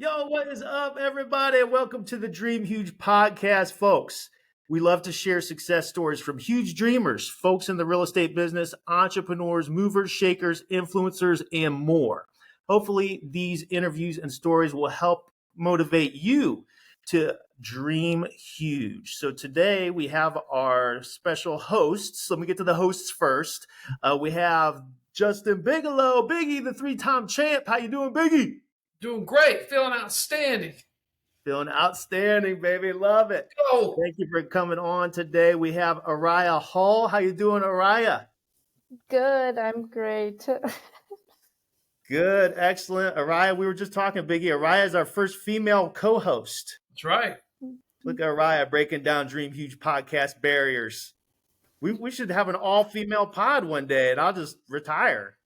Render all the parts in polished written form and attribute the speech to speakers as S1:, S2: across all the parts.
S1: Yo, what is up, everybody? Welcome to the Dream Huge podcast, folks. We love to share success stories from huge dreamers, folks in the real estate business, entrepreneurs, movers, shakers, influencers, and more. Hopefully, these interviews and stories will help motivate you to dream huge. So today we have our special hosts. Let me get to the hosts first. We have Justin Bigelow, Biggie, the three-time champ. How you doing, Biggie?
S2: Doing great, feeling outstanding.
S1: Feeling outstanding, baby. Love it.
S2: Go.
S1: Thank you for coming on today. We have Araya Hall. How you doing, Araya?
S3: Good, I'm great.
S1: Good, excellent. Araya, we were just talking, Biggie. Araya is our first female co-host.
S2: That's right.
S1: Look at Araya breaking down Dream Huge podcast barriers. We should have an all-female pod one day, and I'll just retire.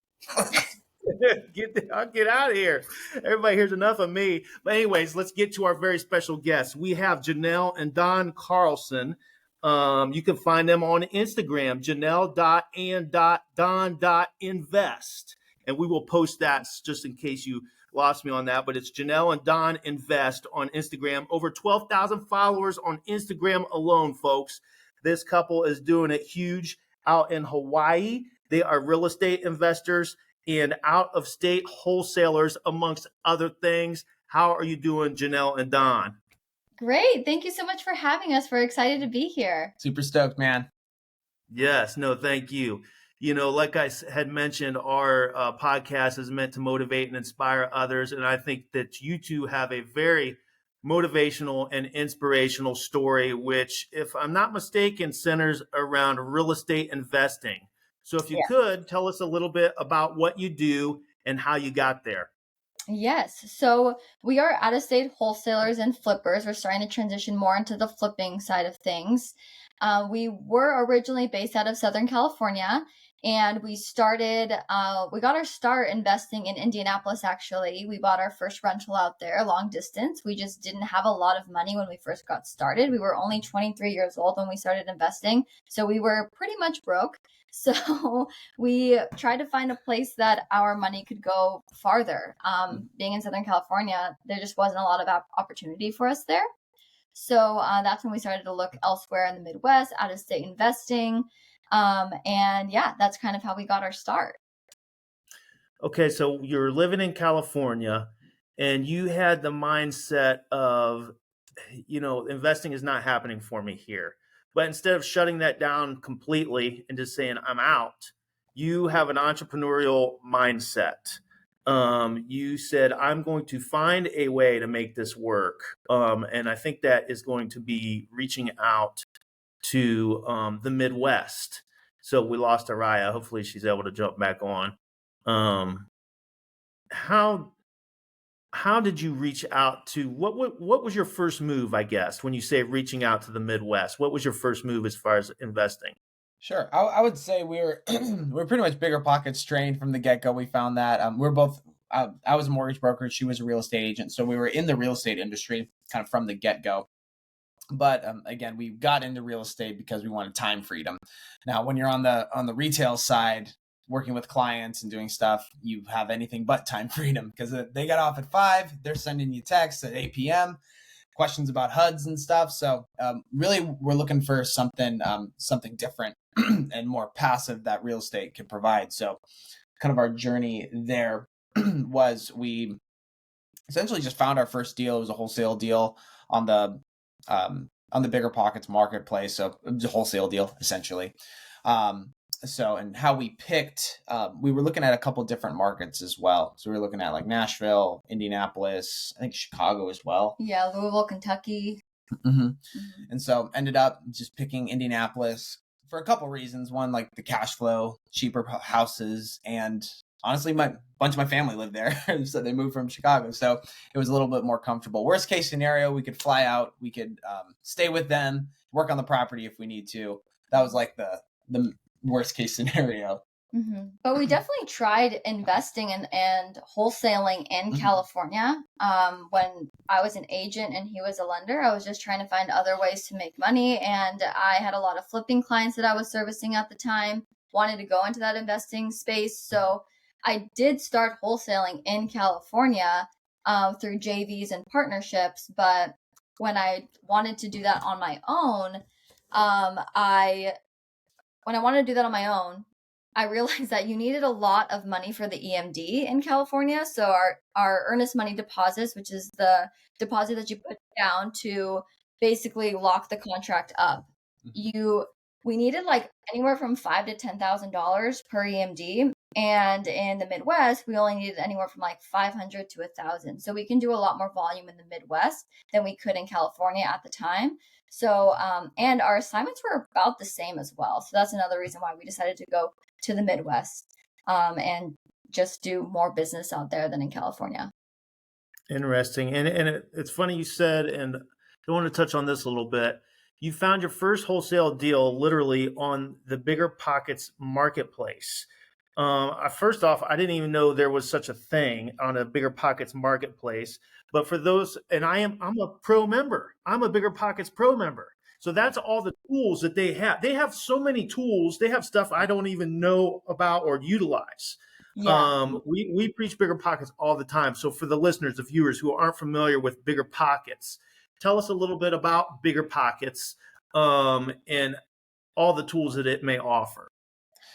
S1: I'll get out of here. Everybody here's enough of me. But anyways, let's get to our very special guests. We have Janelle and Don CARLSON. You can find them on Instagram, janelle.and.don.invest. And we will post that just in case you lost me on that. But it's Janelle and Don Invest on Instagram. Over 12,000 followers on Instagram alone, folks. This couple is doing it huge out in Hawaii. They are real estate investors and out-of-state wholesalers, amongst other things. How are you doing, Janelle and Don?
S4: Great. Thank you so much for having us. We're excited to be here.
S5: Super stoked, man.
S1: Yes, no, thank you. You know, like I had mentioned, our podcast is meant to motivate and inspire others. And I think that you two have a very motivational and inspirational story, which, if I'm not mistaken, centers around real estate investing. So if you could, tell us a little bit about what you do and how you got there.
S4: Yes. So we are out-of-state wholesalers and flippers. We're starting to transition more into the flipping side of things. We were originally based out of Southern California, and we got our start investing in Indianapolis, actually. We bought our first rental out there, long distance. We just didn't have a lot of money when we first got started. We were only 23 years old when we started investing, so we were pretty much broke. So we tried to find a place that our money could go farther. Being in Southern California, there just wasn't a lot of opportunity for us there. So that's when we started to look elsewhere in the Midwest, out of state investing. And yeah, that's kind of how we got our start.
S1: Okay, so you're living in California and you had the mindset of, investing is not happening for me here. But instead of shutting that down completely and just saying, I'm out, you have an entrepreneurial mindset. You said, I'm going to find a way to make this work. And I think that is going to be reaching out to the Midwest. So we lost Araya. Hopefully she's able to jump back on. How did you reach out to what was your first move, I guess, when you say reaching out to the Midwest? What was your first move as far as investing?
S5: Sure. I would say we're pretty much bigger pockets trained from the get-go. We found that we're both I was a mortgage broker, she was a real estate agent, so we were in the real estate industry kind of from the get-go. But again, we got into real estate because we wanted time freedom. Now, when you're on the retail side, working with clients and doing stuff, you have anything but time freedom because they got off at 5, they're sending you texts at 8 p.m., questions about HUDs and stuff. So really, we're looking for something different and more passive that real estate could provide. So kind of our journey there was we essentially just found our first deal. It was a wholesale deal on the bigger pockets marketplace. So it was a wholesale deal essentially. And how we picked, we were looking at a couple different markets as well. So we were looking at like Nashville, Indianapolis, I think Chicago as well.
S4: Yeah, Louisville, Kentucky.
S5: Mm-hmm. And so ended up just picking Indianapolis for a couple reasons. One, like the cash flow, cheaper houses, and honestly, a bunch of my family lived there. So they moved from Chicago. So it was a little bit more comfortable. Worst case scenario, we could fly out, we could stay with them, work on the property if we need to. That was like the worst case scenario.
S4: Mm-hmm. But we definitely tried investing and wholesaling in California. When I was an agent and he was a lender, I was just trying to find other ways to make money. And I had a lot of flipping clients that I was servicing at the time, wanted to go into that investing space. So I did start wholesaling in California. through JVs and partnerships. But when I wanted to do that on my own, I realized that you needed a lot of money for the EMD in California. So our earnest money deposits, which is the deposit that you put down to basically lock the contract up, we needed like anywhere from $5,000 to $10,000 per EMD. And in the Midwest, we only needed anywhere from like 500 to 1,000. So we can do a lot more volume in the Midwest than we could in California at the time. So, and our assignments were about the same as well. So that's another reason why we decided to go to the Midwest, and just do more business out there than in California.
S1: Interesting. And it's funny you said, and I want to touch on this a little bit. You found your first wholesale deal literally on the Bigger Pockets marketplace. First off, I didn't even know there was such a thing on a Bigger Pockets marketplace. But for those, and I'm a pro member. I'm a Bigger Pockets pro member. So that's all the tools that they have. They have so many tools. They have stuff I don't even know about or utilize.
S4: Yeah.
S1: We preach Bigger Pockets all the time. So for the listeners, the viewers who aren't familiar with Bigger Pockets, tell us a little bit about Bigger Pockets, and all the tools that it may offer.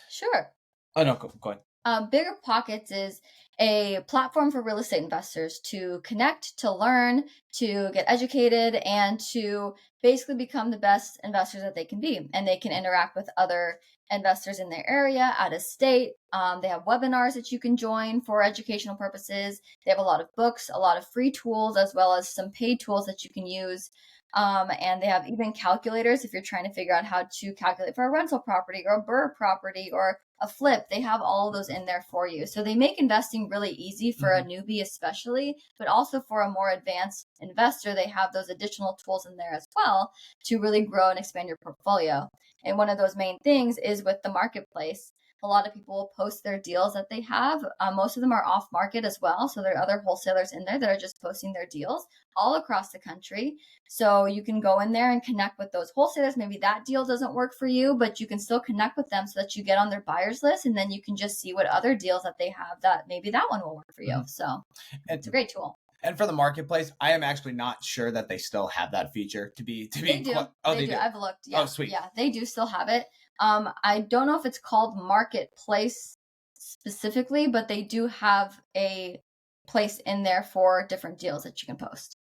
S4: Sure.
S5: Oh, no, go ahead.
S4: Bigger Pockets is a platform for real estate investors to connect, to learn, to get educated, and to basically become the best investors that they can be. And they can interact with other investors in their area, out of state. They have webinars that you can join for educational purposes. They have a lot of books, a lot of free tools, as well as some paid tools that you can use. And they have even calculators if you're trying to figure out how to calculate for a rental property or a BRRRR property or a flip. They have all of those in there for you. So they make investing really easy for a newbie especially, but also for a more advanced investor, they have those additional tools in there as well to really grow and expand your portfolio. And one of those main things is with the marketplace. A lot of people will post their deals that they have. Most of them are off market as well. So there are other wholesalers in there that are just posting their deals all across the country. So you can go in there and connect with those wholesalers. Maybe that deal doesn't work for you, but you can still connect with them so that you get on their buyers list. And then you can just see what other deals that they have that maybe that one will work for you. So it's a great tool.
S5: And for the marketplace, I am actually not sure that they still have that feature to be.
S4: They do. They do. I've looked. Yeah.
S5: Oh, sweet.
S4: Yeah, they do still have it. I don't know if it's called Marketplace specifically, but they do have a place in there for different deals that you can post.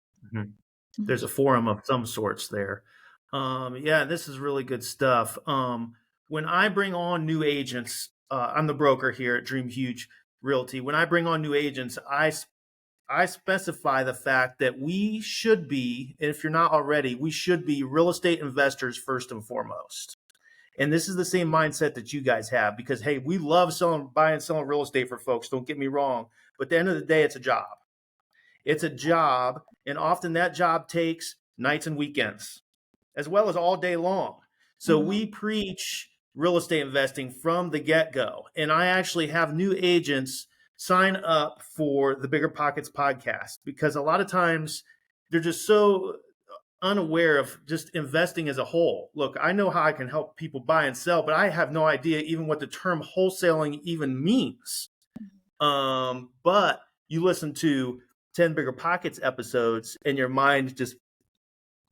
S1: There's a forum of some sorts there. Yeah, this is really good stuff. When I bring on new agents, I'm the broker here at Dream Huge Realty. When I bring on new agents, I specify the fact that we should be, and if you're not already, we should be real estate investors first and foremost. And this is the same mindset that you guys have because, hey, we love buying and selling real estate for folks. Don't get me wrong. But at the end of the day, it's a job. It's a job. And often that job takes nights and weekends as well as all day long. So we preach real estate investing from the get-go. And I actually have new agents sign up for the Bigger Pockets podcast because a lot of times they're just so unaware of just investing as a whole. Look, I know how I can help people buy and sell, but I have no idea even what the term wholesaling even means. But you listen to 10 Bigger Pockets episodes and your mind just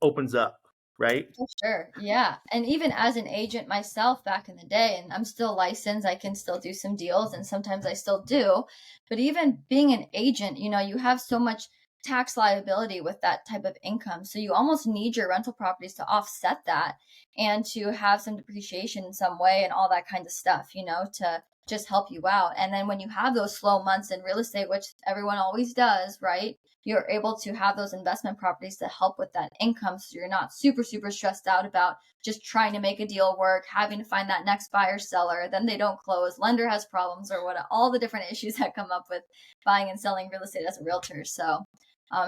S1: opens up, right?
S4: For sure. Yeah. And even as an agent myself back in the day, and I'm still licensed, I can still do some deals and sometimes I still do. But even being an agent, you have so much tax liability with that type of income. So you almost need your rental properties to offset that and to have some depreciation in some way and all that kind of stuff, to just help you out. And then when you have those slow months in real estate, which everyone always does, right? You're able to have those investment properties to help with that income. So you're not super, super stressed out about just trying to make a deal work, having to find that next buyer seller, then they don't close, lender has problems or what, all the different issues that come up with buying and selling real estate as a realtor. So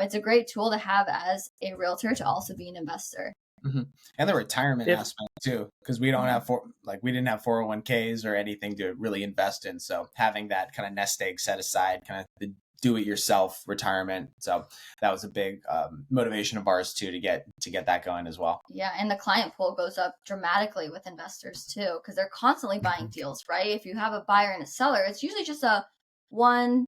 S4: it's a great tool to have as a realtor to also be an investor.
S5: And the retirement aspect too, because we don't have we didn't have 401ks or anything to really invest in. So having that kind of nest egg set aside, kind of the do-it-yourself retirement. So that was a big motivation of ours too to get that going as well.
S4: Yeah, and the client pool goes up dramatically with investors too, because they're constantly buying deals, right? If you have a buyer and a seller, it's usually just a one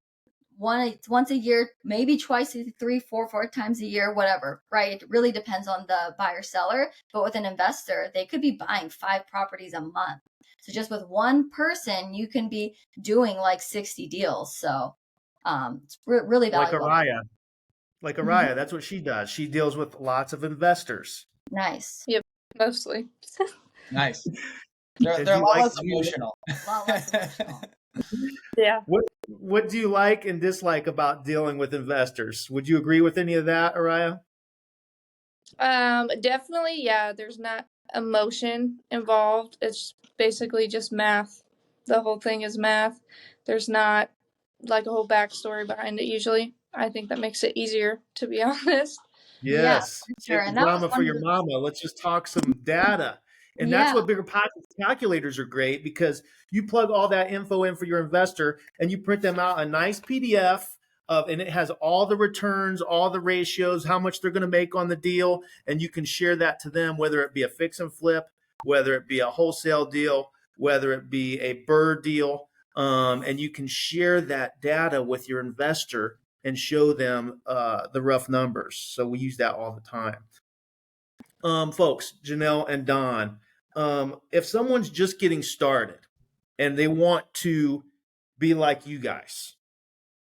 S4: once a year, maybe twice, 3, 4, 4 times a year, whatever, right? It really depends on the buyer seller. But with an investor, they could be buying 5 properties a month. So just with one person, you can be doing like 60 deals. So it's really
S1: Like
S4: valuable.
S1: Araya. Like Araya, that's what she does. She deals with lots of investors.
S4: Nice.
S3: Mostly.
S5: Nice. They're
S1: And
S5: a
S1: do you
S5: lot
S1: like
S5: less emotional.
S4: A lot less emotional.
S3: Yeah.
S1: what do you like and dislike about dealing with investors? Would you agree with any of that, Araya?
S3: Definitely, yeah, there's not emotion involved. It's basically just math. The whole thing is math. There's not like a whole backstory behind it usually. I think that makes it easier, to be honest.
S4: Yeah,
S1: Yes.
S4: for
S1: Save
S4: sure.
S1: the
S4: And that was
S1: drama for
S4: one of
S1: your
S4: the,
S1: mama. Let's just talk some data. And that's
S4: yeah.
S1: what bigger pockets calculators are great, because you plug all that info in for your investor and you print them out a nice PDF of, and it has all the returns, all the ratios, how much they're going to make on the deal. And you can share that to them, whether it be a fix and flip, whether it be a wholesale deal, whether it be a BRRRR deal. And you can share that data with your investor and show them the rough numbers. So we use that all the time. Folks, Janelle and Don, if someone's just getting started and they want to be like you guys,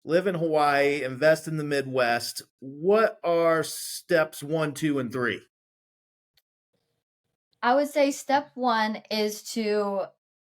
S1: live in Hawaii, invest in the Midwest, what are steps 1, 2, and 3?
S4: I would say step 1 is to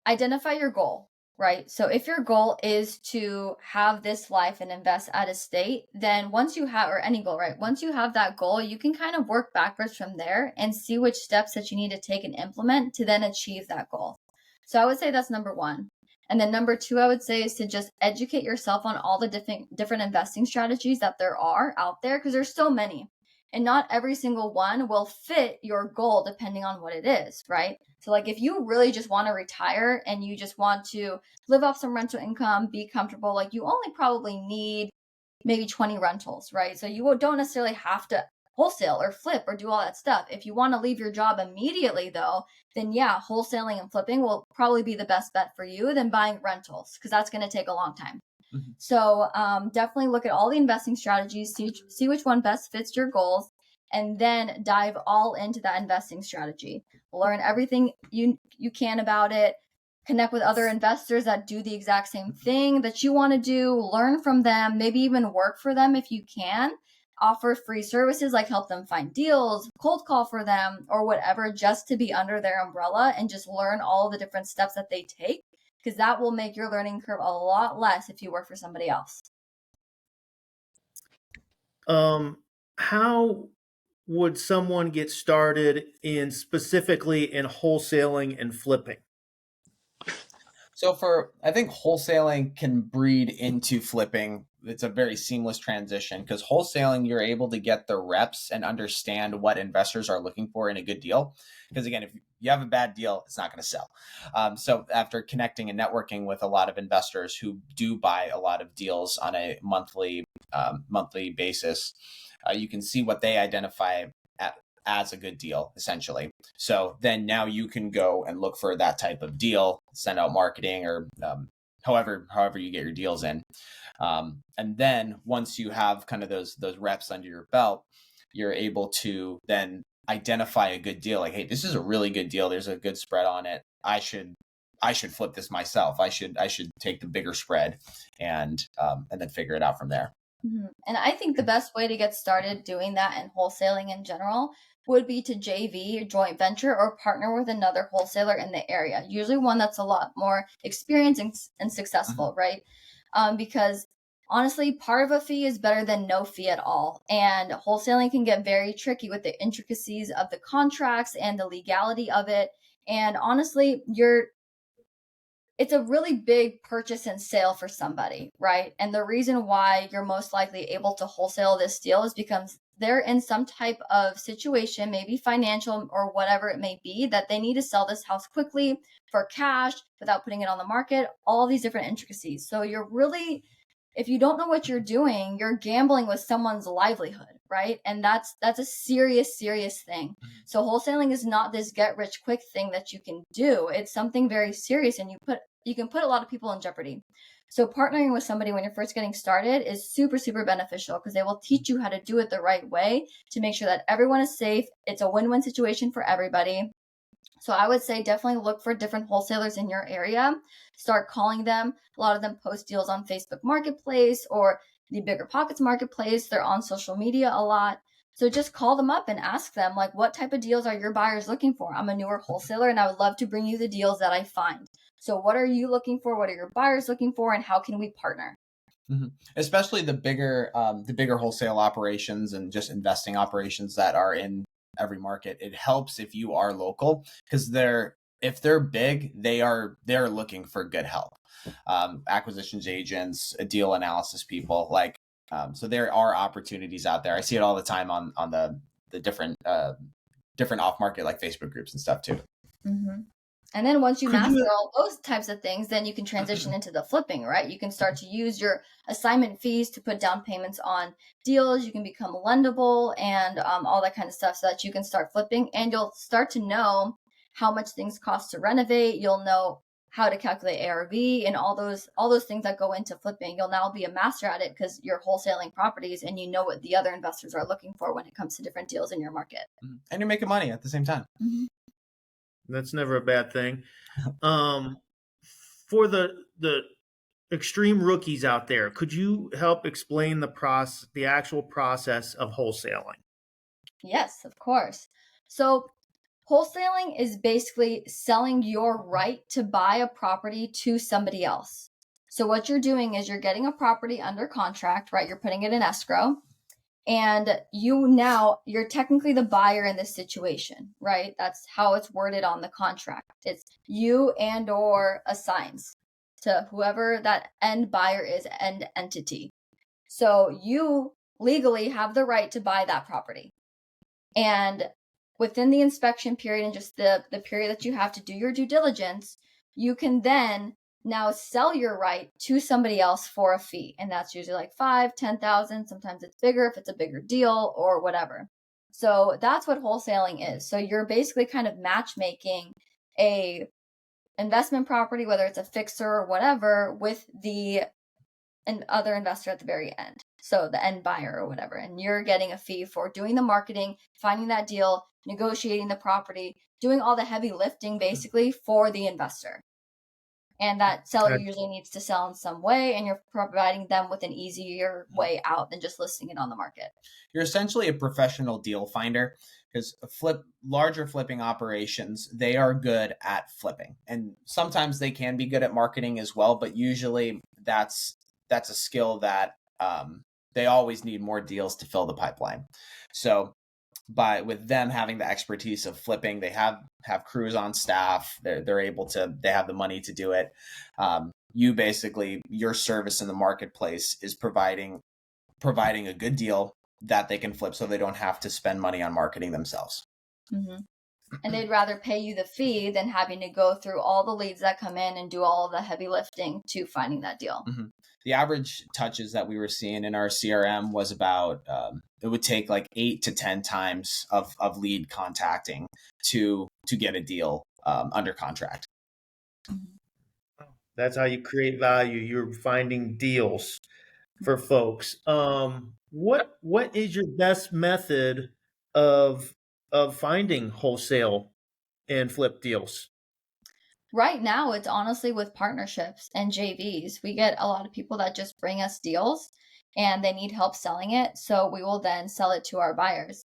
S4: identify your goal, right? So if your goal is to have this life and invest out of state, then once you have, or any goal, right? Once you have that goal, you can kind of work backwards from there and see which steps that you need to take and implement to then achieve that goal. So I would say that's number 1. And then number 2, I would say, is to just educate yourself on all the different investing strategies that there are out there, because there's so many. And not every single one will fit your goal depending on what it is, right? So like if you really just want to retire and you just want to live off some rental income, be comfortable, like you only probably need maybe 20 rentals, right? So you don't necessarily have to wholesale or flip or do all that stuff. If you want to leave your job immediately though, then yeah, wholesaling and flipping will probably be the best bet for you than buying rentals, because that's going to take a long time. So definitely look at all the investing strategies, see which one best fits your goals, and then dive all into that investing strategy. Learn everything you can about it. Connect with other investors that do the exact same thing that you want to do. Learn from them, maybe even work for them if you can. Offer free services like help them find deals, cold call for them, or whatever, just to be under their umbrella and just learn all the different steps that they take, because that will make your learning curve a lot less if you work for somebody else.
S1: How would someone get started in specifically in wholesaling and flipping?
S5: So I think wholesaling can breed into flipping. It's a very seamless transition, because wholesaling, you're able to get the reps and understand what investors are looking for in a good deal. Because again, if you have a bad deal, it's not going to sell. So after connecting and networking with a lot of investors who do buy a lot of deals on a monthly basis, you can see what they identify as a good deal, essentially. So then now you can go and look for that type of deal, send out marketing, or however you get your deals in. And then once you have kind of those reps under your belt, you're able to then identify a good deal. Like, hey, this is a really good deal. There's a good spread on it. I should flip this myself. I should take the bigger spread and then figure it out from there.
S4: Mm-hmm. And I think the best way to get started doing that in wholesaling in general would be to JV, joint venture, or partner with another wholesaler in the area. Usually one that's a lot more experienced and successful, right? Because honestly, part of a fee is better than no fee at all. And wholesaling can get very tricky with the intricacies of the contracts and the legality of it. And honestly, it's a really big purchase and sale for somebody, right? And the reason why you're most likely able to wholesale this deal is because they're in some type of situation, maybe financial or whatever it may be, that they need to sell this house quickly for cash without putting it on the market, all these different intricacies. So you're really, if you don't know what you're doing, you're gambling with someone's livelihood, right? And that's a serious thing. So wholesaling is not this get rich quick thing that you can do. It's something very serious, and you can put a lot of people in jeopardy. So partnering with somebody when you're first getting started is super beneficial, because they will teach you how to do it the right way to make sure that everyone is safe. It's a win-win situation for everybody. So I would say definitely look for different wholesalers in your area. Start calling them. A lot of them post deals on Facebook Marketplace or the Bigger Pockets Marketplace. They're on social media a lot. So just call them up and ask them, like, what type of deals are your buyers looking for? I'm a newer wholesaler and I would love to bring you the deals that I find. So what are you looking for? What are your buyers looking for? And how can we partner?
S5: Mm-hmm. Especially the bigger wholesale operations and just investing operations that are in every market. It helps if you are local, because if they're big, they're looking for good help. Acquisitions agents, deal analysis people, like so there are opportunities out there. I see it all the time on the different off market like Facebook groups and stuff too.
S4: Mm-hmm. And then once you master all those types of things, then you can transition into the flipping, right? You can start to use your assignment fees to put down payments on deals. You can become lendable and all that kind of stuff, so that you can start flipping, and you'll start to know how much things cost to renovate. You'll know how to calculate ARV and all those things that go into flipping. You'll now be a master at it because you're wholesaling properties and you know what the other investors are looking for when it comes to different deals in your market.
S5: And you're making money at the same time.
S4: Mm-hmm.
S1: That's never a bad thing. For the extreme rookies out there, could you help explain the actual process of wholesaling?
S4: Yes, of course. So wholesaling is basically selling your right to buy a property to somebody else. So what you're doing is you're getting a property under contract, right? You're putting it in escrow. And you're technically the buyer in this situation, right? That's how it's worded on the contract. It's you and or assigns to whoever that end buyer is, end entity. So you legally have the right to buy that property. And within the inspection period and just the period that you have to do your due diligence, you can then now sell your right to somebody else for a fee. And that's usually like 5, 10,000. Sometimes it's bigger if it's a bigger deal or whatever. So that's what wholesaling is. So you're basically kind of matchmaking a investment property, whether it's a fixer or whatever, with the other investor at the very end. So the end buyer or whatever. And you're getting a fee for doing the marketing, finding that deal, negotiating the property, doing all the heavy lifting basically for the investor. And that seller usually needs to sell in some way, and you're providing them with an easier way out than just listing it on the market.
S5: You're essentially a professional deal finder, because larger flipping operations, they are good at flipping. And sometimes they can be good at marketing as well, but usually that's a skill that they always need more deals to fill the pipeline. So with them having the expertise of flipping, they have crews on staff. They're able to. They have the money to do it. Your service in the marketplace is providing a good deal that they can flip, so they don't have to spend money on marketing themselves.
S4: Mm-hmm. And they'd rather pay you the fee than having to go through all the leads that come in and do all the heavy lifting to finding that deal.
S5: Mm-hmm. The average touches that we were seeing in our CRM was about, it would take like 8 to 10 times of lead contacting to get a deal under contract.
S1: That's how you create value. You're finding deals for folks. What is your best method of finding wholesale and flip deals?
S4: Right now, it's honestly with partnerships and JVs. We get a lot of people that just bring us deals and they need help selling it. So we will then sell it to our buyers.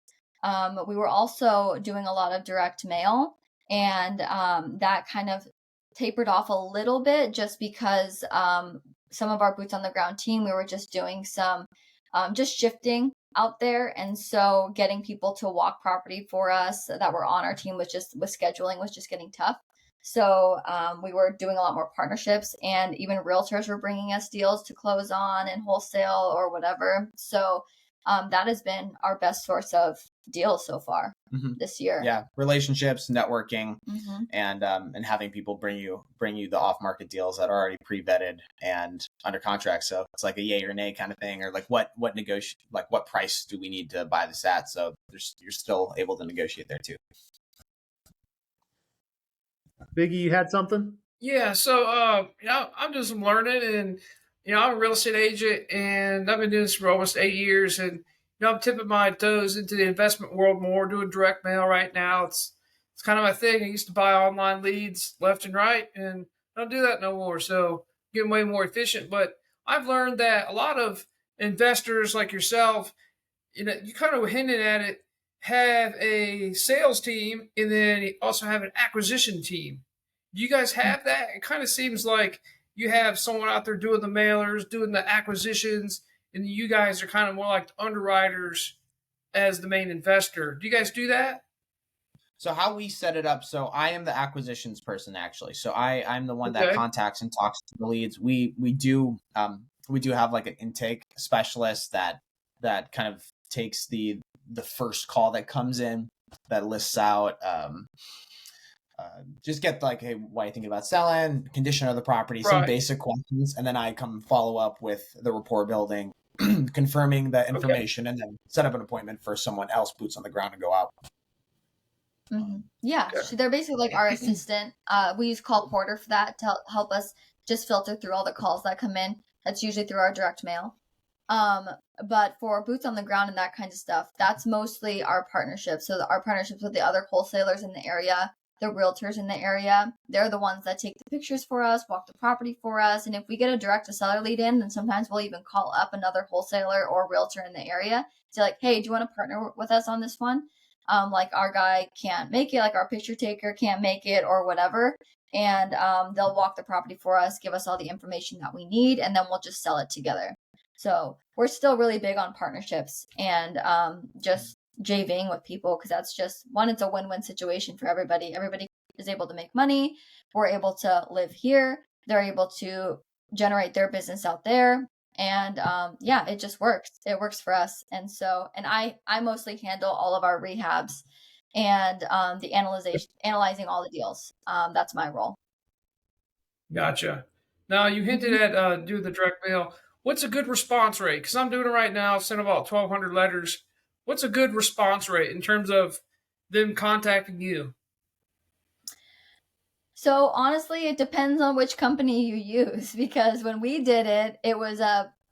S4: We were also doing a lot of direct mail, and that kind of tapered off a little bit just because some of our boots on the ground team, we were just doing some just shifting out there. And so getting people to walk property for us that were on our team with scheduling was just getting tough. So we were doing a lot more partnerships, and even realtors were bringing us deals to close on and wholesale or whatever. So that has been our best source of deals so far this year.
S5: Yeah, relationships, networking,
S4: Mm-hmm.
S5: and having people bring you the off market deals that are already pre vetted and under contract. So it's like a yay or nay kind of thing, or like what price do we need to buy this at? So you're still able to negotiate there too.
S1: Biggie, you had something?
S2: Yeah, so I'm doing some learning, and I'm a real estate agent, and I've been doing this for almost 8 years, and I'm tipping my toes into the investment world more, doing direct mail right now. It's kind of my thing. I used to buy online leads left and right, and I don't do that no more. So getting way more efficient. But I've learned that a lot of investors like yourself, you kind of hinted at it, have a sales team, and then you also have an acquisition team. Do you guys have that? It kind of seems like you have someone out there doing the mailers, doing the acquisitions, and you guys are kind of more like the underwriters as the main investor. Do you guys do that?
S5: So how we set it up, so I am the acquisitions person actually. So I'm the one that
S2: Okay.
S5: contacts and talks to the leads. We do have like an intake specialist that kind of takes the first call that comes in, that lists out just get like, hey, why are you thinking about selling, condition of the property, some
S2: Right.
S5: basic questions, and then I come follow up with the rapport building, confirming the information, and then set up an appointment for someone else boots on the ground to go out.
S4: Mm-hmm. Yeah,
S2: Okay.
S4: they're basically like our assistant. We use call porter for that to help us just filter through all the calls that come in. That's usually through our direct mail. But for boots on the ground and that kind of stuff, that's mostly our partnerships. So our partnerships with the other wholesalers in the area, the realtors in the area, they're the ones that take the pictures for us, walk the property for us. And if we get a direct to seller lead in, then sometimes we'll even call up another wholesaler or realtor in the area. Say like, hey, do you want to partner with us on this one? Like our guy can't make it, like our picture taker can't make it or whatever. And they'll walk the property for us, give us all the information that we need, and then we'll just sell it together. So we're still really big on partnerships and just JVing with people, because that's just one, it's a win-win situation for everybody. Everybody is able to make money. We're able to live here. They're able to generate their business out there. And yeah, it just works. It works for us. And I mostly handle all of our rehabs and the analyzing all the deals. That's my role.
S2: Gotcha. Now, you hinted at doing the direct mail. What's a good response rate? Because I'm doing it right now, sent about 1,200 letters. What's a good response rate in terms of them contacting you?
S4: So honestly, it depends on which company you use, because when we did it,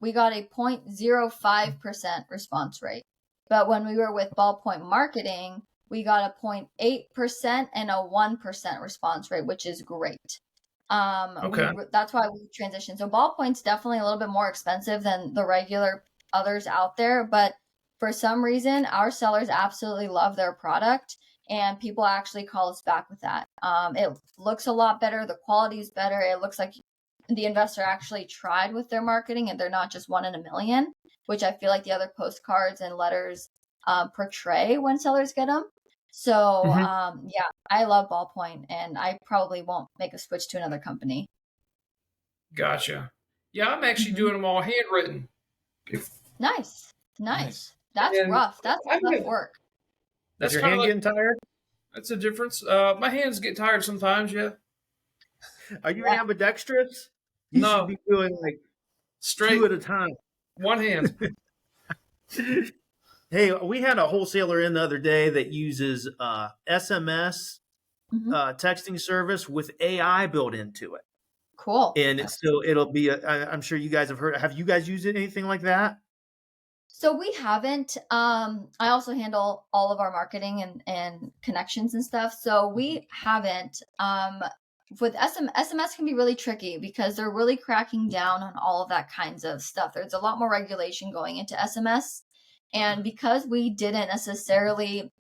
S4: we got a 0.05% response rate. But when we were with Ballpoint Marketing, we got a 0.8% and a 1% response rate, which is great.
S2: Okay.
S4: That's why we transitioned. So Ballpoint's definitely a little bit more expensive than the regular others out there, but for some reason, our sellers absolutely love their product, and people actually call us back with that. It looks a lot better. The quality is better. It looks like the investor actually tried with their marketing, and they're not just one in a million, which I feel like the other postcards and letters portray when sellers get them. So yeah, I love Ballpoint, and I probably won't make a switch to another company.
S2: Gotcha. Yeah, I'm actually doing them all handwritten.
S4: Nice. That's
S2: And
S4: rough. That's
S2: I
S4: tough
S2: get-
S4: work.
S1: Is
S2: That's
S1: your
S2: kind
S1: hand
S2: of like,
S1: getting tired?
S2: that's a difference. My hands get tired sometimes, yeah.
S1: Are you
S4: Yeah.
S1: ambidextrous? You
S2: No.
S1: should be doing like
S2: Straight,
S1: 2 at a time.
S2: one hand.
S1: Hey, we had a wholesaler in the other day that uses SMS
S4: Mhm.
S1: texting service with AI built into it.
S4: Cool.
S1: And so it'll be, I'm sure you guys have you guys used anything like that?
S4: So we haven't. I also handle all of our marketing and connections and stuff. So we haven't. With SMS can be really tricky because they're really cracking down on all of that kinds of stuff. There's a lot more regulation going into SMS. And because we didn't necessarily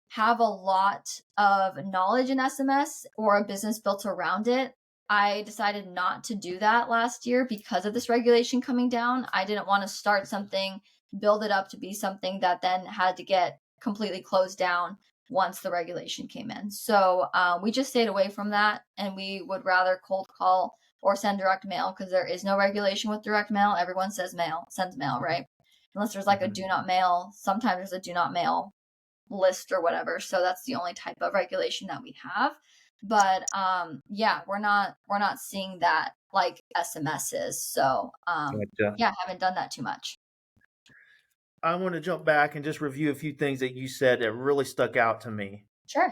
S4: have a lot of knowledge in SMS or a business built around it, I decided not to do that last year because of this regulation coming down. I didn't want to start something, build it up to be something that then had to get completely closed down once the regulation came in. So we just stayed away from that, and we would rather cold call or send direct mail because there is no regulation with direct mail. Everyone sends mail, right? unless there's like a do not mail. Sometimes there's a do not mail list or whatever. So that's the only type of regulation that we have. But yeah, we're not seeing that like SMSs. So
S1: Gotcha.
S4: yeah, haven't done that too much.
S1: I want to jump back and just review a few things that you said that really stuck out to me.
S4: Sure.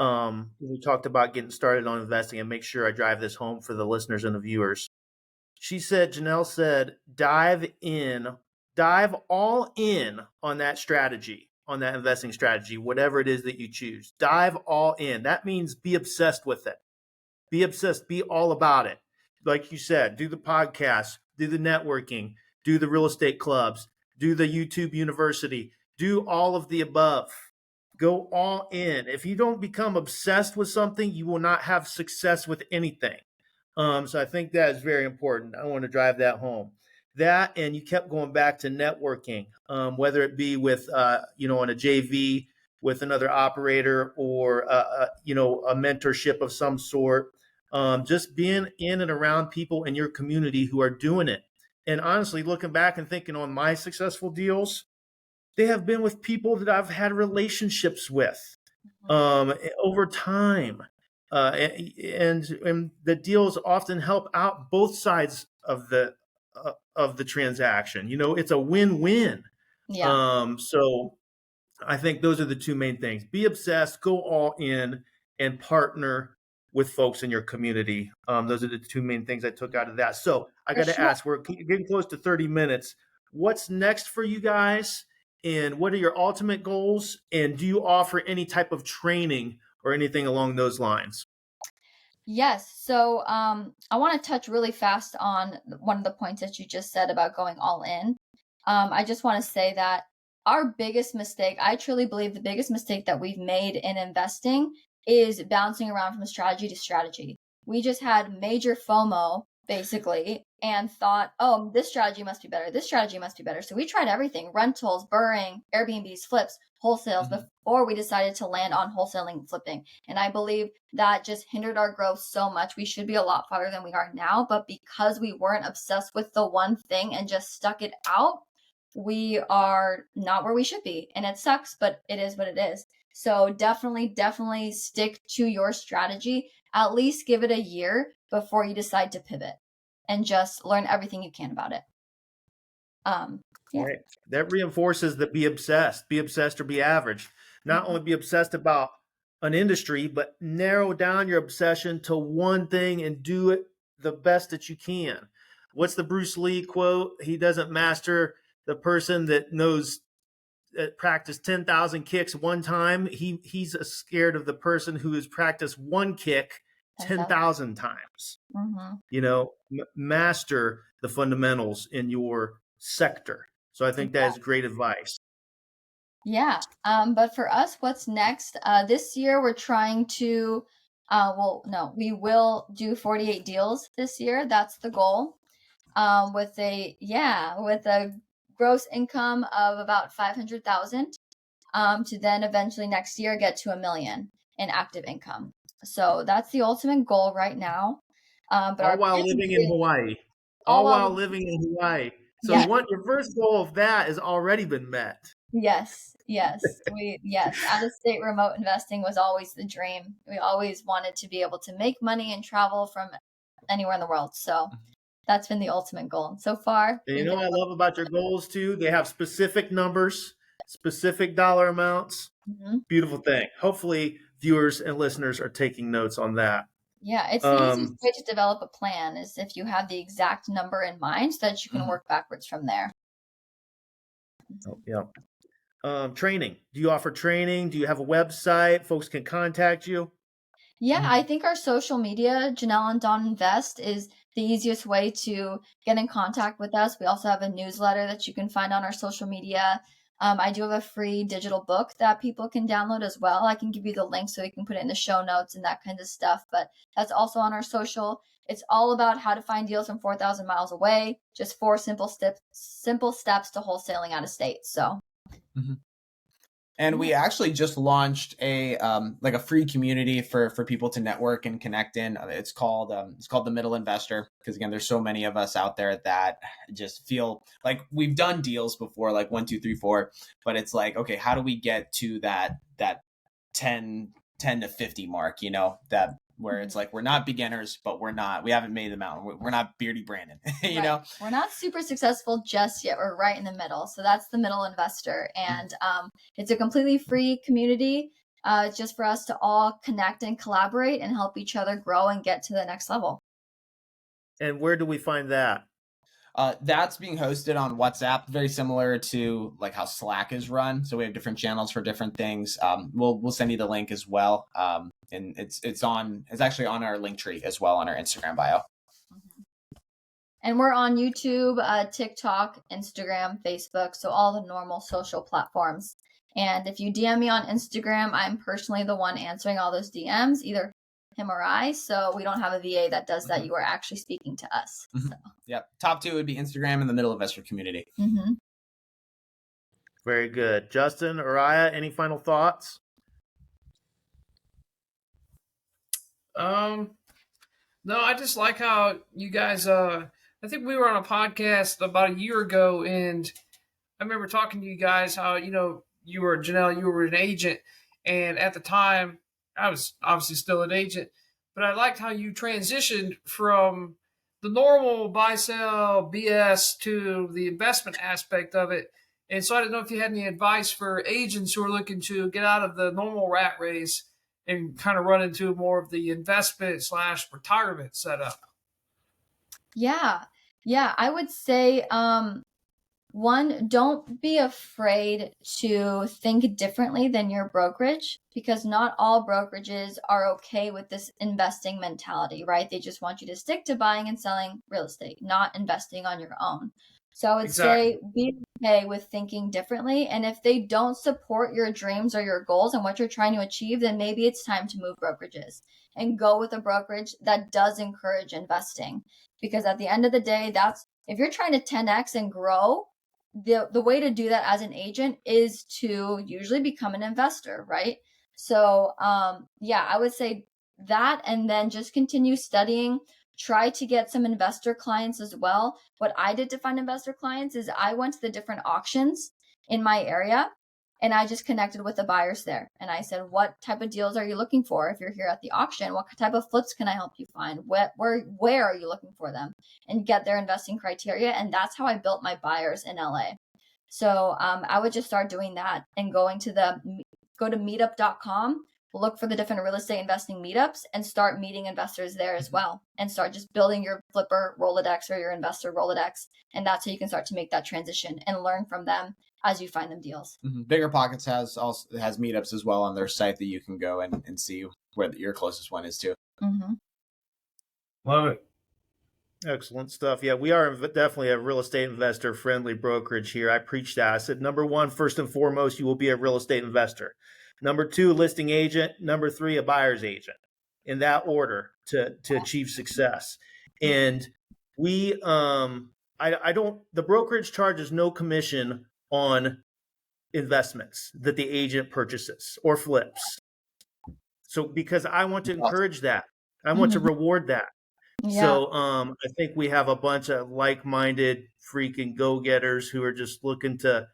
S1: We talked about getting started on investing, and make sure I drive this home for the listeners and the viewers. Janelle said, dive all in on that strategy, on that investing strategy, whatever it is that you choose. Dive all in. That means be obsessed with it. Be obsessed, be all about it. Like you said, do the podcast, do the networking, do the real estate clubs, do the YouTube University, do all of the above. Go all in. If you don't become obsessed with something, you will not have success with anything. So I think that is very important. I want to drive that home. That, and you kept going back to networking, whether it be with, on a JV with another operator or, a mentorship of some sort. Just being in and around people in your community who are doing it. And honestly, looking back and thinking on my successful deals, they have been with people that I've had relationships with over time. And the deals often help out both sides of the transaction. It's a win-win.
S4: Yeah.
S1: So I think those are the two main things. Be obsessed, go all in, and partner with folks in your community. Those are the two main things I took out of that. So I got to ask, we're getting close to 30 minutes. What's next for you guys? And what are your ultimate goals? And do you offer any type of training or anything along those lines?
S4: Yes. So I want to touch really fast on one of the points that you just said about going all in. I just want to say that our biggest mistake, I truly believe the biggest mistake that we've made in investing is bouncing around from strategy to strategy. We just had major FOMO basically and thought, oh, this strategy must be better. This strategy must be better. So we tried everything, rentals, burring, Airbnbs, flips, wholesales before we decided to land on wholesaling and flipping. And I believe that just hindered our growth so much. We should be a lot farther than we are now. But because we weren't obsessed with the one thing and just stuck it out, we are not where we should be. And it sucks, but it is what it is. So definitely stick to your strategy. At least give it a year before you decide to pivot and just learn everything you can about it. Yeah.
S1: Right. That reinforces the be obsessed or be average. Not only be obsessed about an industry, but narrow down your obsession to one thing and do it the best that you can. What's the Bruce Lee quote? He doesn't master the person that knows practiced 10,000 kicks one time. He's scared of the person who has practiced one kick 10,000 times. Master the fundamentals in your sector. So I think that is great advice.
S4: Yeah. But for us, what's next? This year we're trying to, we will do 48 deals this year. That's the goal. With a gross income of about 500,000, to then eventually next year get to $1 million in active income. So that's the ultimate goal right now. But
S1: all while living in Hawaii. All while living in Hawaii. So your first goal of that has already been met.
S4: Yes. Out-of-state remote investing was always the dream. We always wanted to be able to make money and travel from anywhere in the world. So that's been the ultimate goal. So far.
S1: And I love about your goals too. They have specific numbers, specific dollar amounts. Beautiful thing. Hopefully viewers and listeners are taking notes on that.
S4: Yeah, it's the easiest way to develop a plan is if you have the exact number in mind so that you can work backwards from there.
S1: Training. Do you offer training? Do you have a website? Folks can contact you?
S4: Yeah, I think our social media, Janelle and Don Invest, is the easiest way to get in contact with us. We also have a newsletter that you can find on our social media. I do have a free digital book that people can download as well. I can give you the link so you can put it in the show notes and that kind of stuff. But that's also on our social. It's all about how to find deals from 4,000 miles away. Just 4 simple steps to wholesaling out of state. So.
S5: And we actually just launched a like a free community for people to network and connect in. It's called the Middle Investor, because again, there's so many of us out there that just feel like we've done deals before, like 1, 2, 3, 4, but it's like, okay, how do we get to that 10 to 50 mark? That where it's like we're not beginners, but we haven't made the mountain. We're not Beardy Brandon, you know.
S4: We're not super successful just yet. We're right in the middle. So that's the Middle Investor, and it's a completely free community. It's just for us to all connect and collaborate and help each other grow and get to the next level.
S1: And where do we find that?
S5: That's being hosted on WhatsApp, very similar to like how Slack is run. So we have different channels for different things. We'll send you the link as well. And it's actually on our link tree as well on our Instagram bio.
S4: And we're on YouTube, TikTok, Instagram, Facebook, so all the normal social platforms. And if you DM me on Instagram, I'm personally the one answering all those DMs, either him or I. So we don't have a VA that does that. You are actually speaking to us. So.
S5: Yep. Top 2 would be Instagram and the Middle Investor community.
S1: Very good. Justin, Araya, any final thoughts?
S2: No, I just like how you guys, I think we were on a podcast about a year ago, and I remember talking to you guys how, you were Janelle, you were an agent, and at the time I was obviously still an agent, but I liked how you transitioned from the normal buy sell BS to the investment aspect of it. And so I didn't know if you had any advice for agents who are looking to get out of the normal rat race and kind of run into more of the investment / retirement setup.
S4: Yeah, I would say, one, don't be afraid to think differently than your brokerage, because not all brokerages are okay with this investing mentality, right? They just want you to stick to buying and selling real estate, not investing on your own. So I would say be okay with thinking differently. And if they don't support your dreams or your goals and what you're trying to achieve, then maybe it's time to move brokerages and go with a brokerage that does encourage investing. Because at the end of the day, if you're trying to 10x and grow, the way to do that as an agent is to usually become an investor, right? So I would say that, and then just continue studying. Try to get some investor clients as well. What I did to find investor clients is I went to the different auctions in my area, and I just connected with the buyers there. And I said, what type of deals are you looking for? If you're here at the auction, what type of flips can I help you find? Where are you looking for them? And get their investing criteria. And that's how I built my buyers in LA. So I would just start doing that and go to meetup.com, look for the different real estate investing meetups, and start meeting investors there as well, and start just building your flipper Rolodex or your investor Rolodex. And that's how you can start to make that transition and learn from them as you find them deals.
S5: Bigger Pockets has meetups as well on their site that you can go and see where your closest one is too.
S2: Love it.
S1: Excellent stuff. Yeah, we are definitely a real estate investor friendly brokerage here. I preach that. I said, number 1, first and foremost, you will be a real estate investor. Number 2, listing agent. Number 3, a buyer's agent, in that order to achieve success. And we, the brokerage charges no commission on investments that the agent purchases or flips. So because I want to encourage that, I want to reward that. Yeah. So I think we have a bunch of like-minded freaking go-getters who are just looking to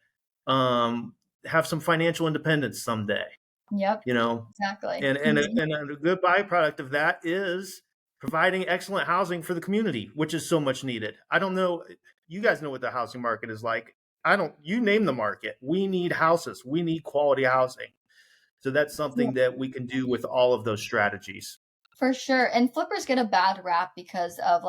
S1: have some financial independence someday.
S4: Yep. Exactly.
S1: And a good byproduct of that is providing excellent housing for the community, which is so much needed. I don't know, you guys know what the housing market is like. You name the market. We need houses. We need quality housing. So that's something that we can do with all of those strategies.
S4: For sure. And flippers get a bad rap because of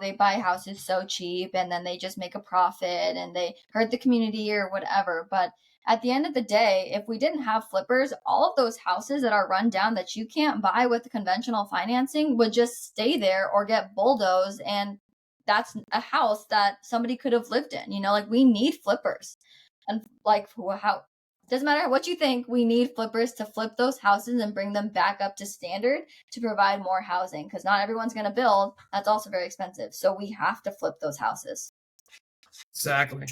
S4: they buy houses so cheap and then they just make a profit and they hurt the community or whatever. But at the end of the day, if we didn't have flippers, all of those houses that are run down that you can't buy with the conventional financing would just stay there or get bulldozed. And that's a house that somebody could have lived in. We need flippers. And doesn't matter what you think, we need flippers to flip those houses and bring them back up to standard to provide more housing, because not everyone's going to build. That's also very expensive. So we have to flip those houses.
S2: Exactly.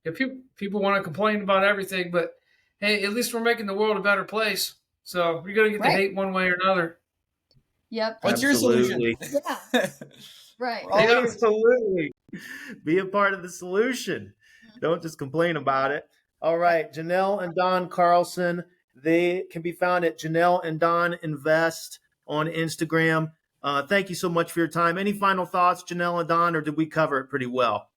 S2: Yeah, people want to complain about everything, but hey, at least we're making the world a better place. So you're gonna get the
S4: Right.
S2: hate one way or another.
S4: Yep.
S5: What's your solution?
S4: Yeah. Right.
S2: Yeah.
S1: Absolutely. Be a part of the solution. Don't just complain about it. All right. Janelle and Don Carlson. They can be found at Janelle and Don Invest on Instagram. Thank you so much for your time. Any final thoughts, Janelle and Don, or did we cover it pretty well?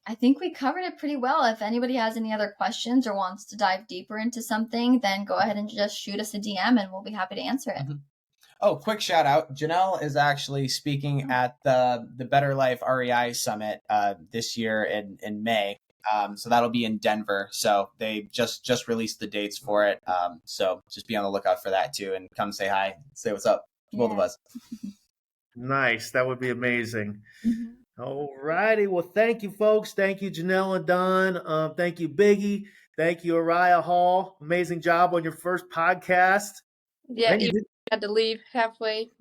S4: I think we covered it pretty well. If anybody has any other questions or wants to dive deeper into something, then go ahead and just shoot us a DM and we'll be happy to answer it.
S5: Oh, quick shout out. Janelle is actually speaking at the Better Life REI Summit this year in May. So that'll be in Denver. So they just released the dates for it. So just be on the lookout for that too, and come say hi, say what's up to both of us.
S1: Nice. That would be amazing. All righty. Well, thank you, folks. Thank you, Janelle and Don. Thank you, Biggie. Thank you, Araya Hall. Amazing job on your first podcast.
S3: Yeah,
S1: Man,
S3: you had to leave halfway.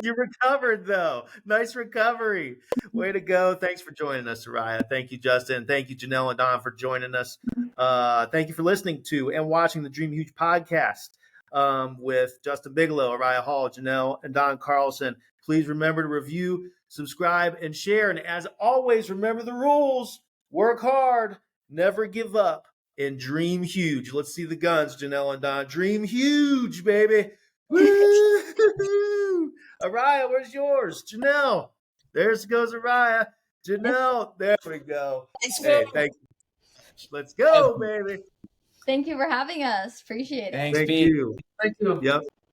S1: You recovered, though. Nice recovery. Way to go. Thanks for joining us, Araya. Thank you, Justin. Thank you, Janelle and Don, for joining us. Thank you for listening to and watching the Dream Huge podcast with Justin Bigelow, Araya Hall, Janelle, and Don Carlson. Please remember to review, subscribe, and share. And as always, remember the rules. Work hard, never give up, and dream huge. Let's see the guns, Janelle and Don. Dream huge, baby. Woo! Araya, where's yours? Janelle. There goes Araya. Janelle, there we go. Hey, thank you. Let's go, baby.
S4: Thank you for having us. Appreciate it.
S5: Thanks,
S1: Thank
S5: Pete.
S1: you.
S2: Thank you.
S1: Yep.